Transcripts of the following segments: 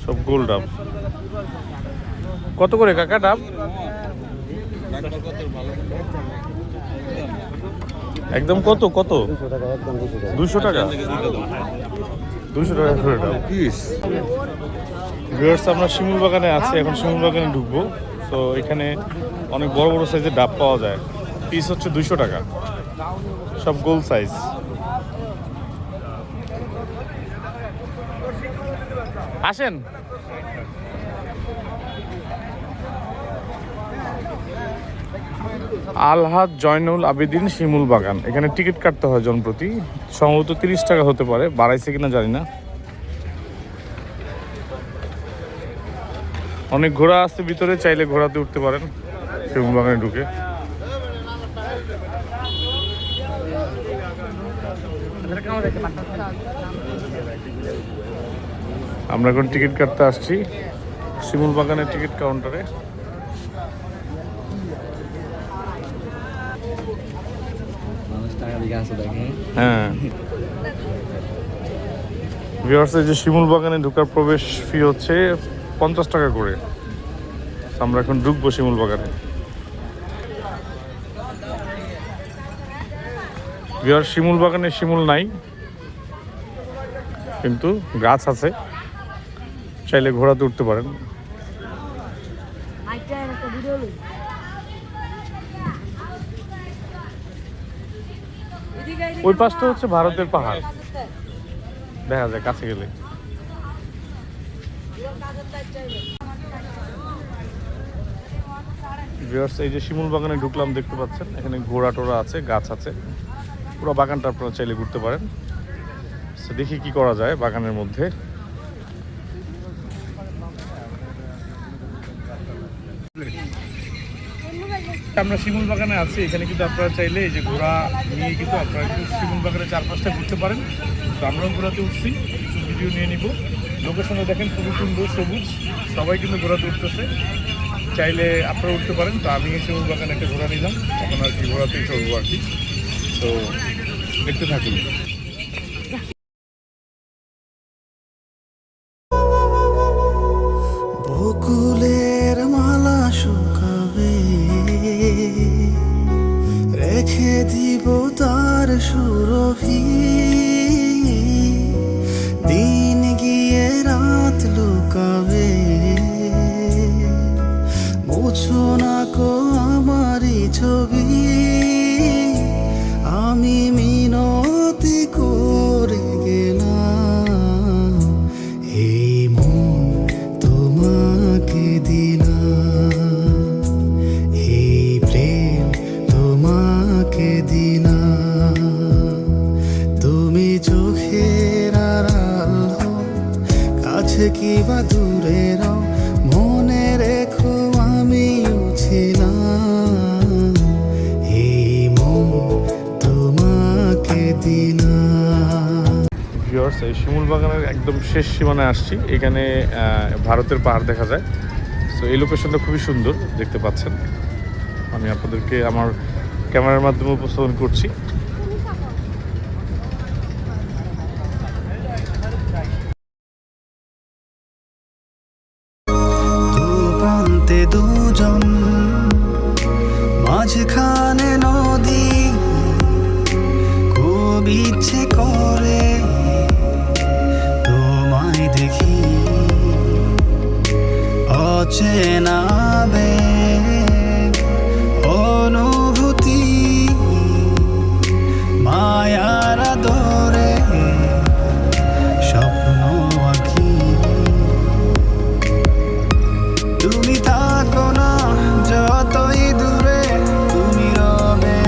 সব গোল ডাব। কত করে কাকা ডাব? একদম কত কত? 200 টাকা। 200 টাকা করে ডাব পিস। ভিউয়ার্স, আমরা শিমুল বাগানে আছি, এখন শিমুল বাগানে ঢুকবো। তো এখানে অনেক বড় বড় সাইজের ডাব পাওয়া যায়, পিস হচ্ছে 200 টাকা, সব গোল সাইজ। আসেন। আলহাজ জয়নুল আবেদিন শিমুল বাগান। এখানে টিকিট কাটতে হয় জনপ্রতি, সম্ভবত 30 টাকা হতে পারে, বাড়াইছে কিনা জানি না। অনেক ঘোড়া আছে ভিতরে, চাইলে ঘোড়াতে উঠতে পারেন শিমুল বাগানে ঢুকে। আমরা এখন টিকিট কাটতে আসছি শিমুল বাগানের টিকিট কাউন্টারে। হ্যাঁ, ভিউয়ার্স, এই যে শিমুল বাগানে ঢোকার প্রবেশ ফি হচ্ছে 50 টাকা করে। আমরা এখন ঢুকবো শিমুল বাগানে। ভিউয়ার্স, শিমুল বাগানে শিমুল নাই, কিন্তু গাছ আছে, চাইলে ঘোড়াতে উঠতে পারেন। ওই পাশটা হচ্ছে ভারতের পাহাড়, দেখা যায় কাছে গেলে। ভিউয়ার্স, এই যে শিমুল বাগানে ঢুকলাম, দেখতে পাচ্ছেন এখানে ঘোড়া টোড়া আছে, গাছ আছে, পুরো বাগানটা আপনারা চাইলে ঘুরতে পারেন। দেখি কি করা যায় বাগানের মধ্যে। আমরা শিমুল বাগানে আছি, এখানে কিন্তু আপনারা চাইলে এই যে ঘোড়া নিয়ে কিন্তু আপনারা একটু শিমুল বাগানের চারপাশটা ঘুরতে পারেন। তো আমরাও ঘোড়াতে উঠছি, কিছু ভিডিও নিয়ে নিব। লোকেশনে দেখেন খুবই সুন্দর, সবুজ, সবাই কিন্তু ঘোড়াতে উঠতেছে, চাইলে আপনারা উঠতে পারেন। তো আমি শিমুল বাগানে একটা ঘোড়া নিলাম, এখন আর কি ঘোড়াতেই চলবো আর কি। তো দেখতে থাকুন। বকুলের মালা শুকাবে, রেখে দিব তার সুরভি, দিন গিয়ে রাত লুকাবে, মুছো না কো আমারই ছবি, আমি মিনতি করে গেলাম, এই মন তোমাকে দিলাম, এই প্রেম তোমাকে দিলাম, তুমি চোখের আড়াল হও, কাছে কি বা দূরে রও, মনে রেখো আমিও ছিলাম, এই মন তোমাকে দিলাম। ভিউয়ার্স, এই শিমুল বাগানের একদম শেষ সীমানায় আসছি, এখানে ভারতের পাহাড় দেখা যায়। সো এই লোকেশনটা খুবই সুন্দর, দেখতে পাচ্ছেন। আমি আপনাদেরকে আমার ক্যামেরার মাধ্যমে উপস্থাপন করছি। দুপ্রান্তে দুজন, মাঝখানে নদী, খুব ইচ্ছে করে তোমায় দেখি, অচেনা আবেগ, অনুভূতি, মায়ার আদরে স্বপ্ন আঁকি, তুমি থাকো না যতই দূরে, তুমি রবে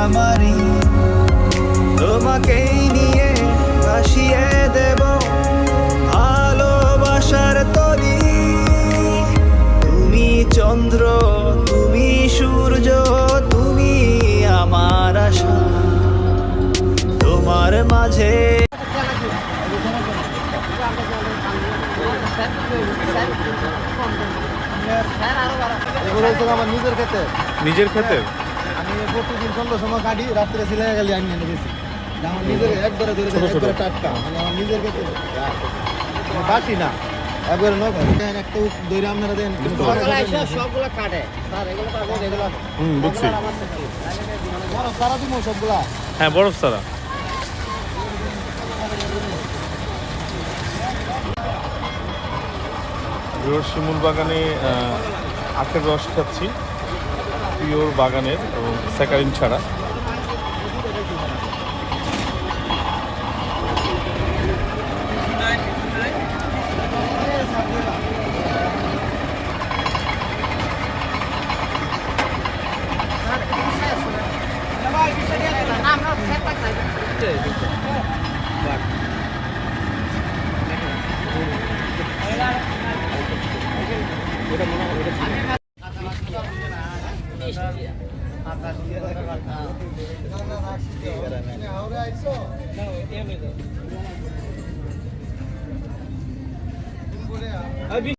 আমারই, তোমাকেই নিয়ে ভাসিয়ে দেব ভালোবাসার তরি, তুমি চন্দ্র, তুমি সূর্য, তুমি আমার আশা, তোমার মাঝে আমার নিজের ক্ষেত্রে নিজের ক্ষেতের আমি প্রতিদিন সন্ধ্যার সময় কাটি, রাত্রে সিলাই গেলে আমি এনে গেছি। আমার নিজের একবারে ধরে ছোট ছোট। একবারে টাটকা মানে আমার নিজের কাছে বাসি না একবারে নয় দেন একটা দইরা আপনারা দেন বুঝতে পারছি। সবগুলো কাটে স্যার এগুলো কাটে এগুলো বুঝছি। বড় সারা দিমো সবগুলা হ্যাঁ, বরফ ছাড়া। শিমুল বাগানে আখের রস খাচ্ছি, পিওর বাগানের এবং স্যাকারিন ছাড়া।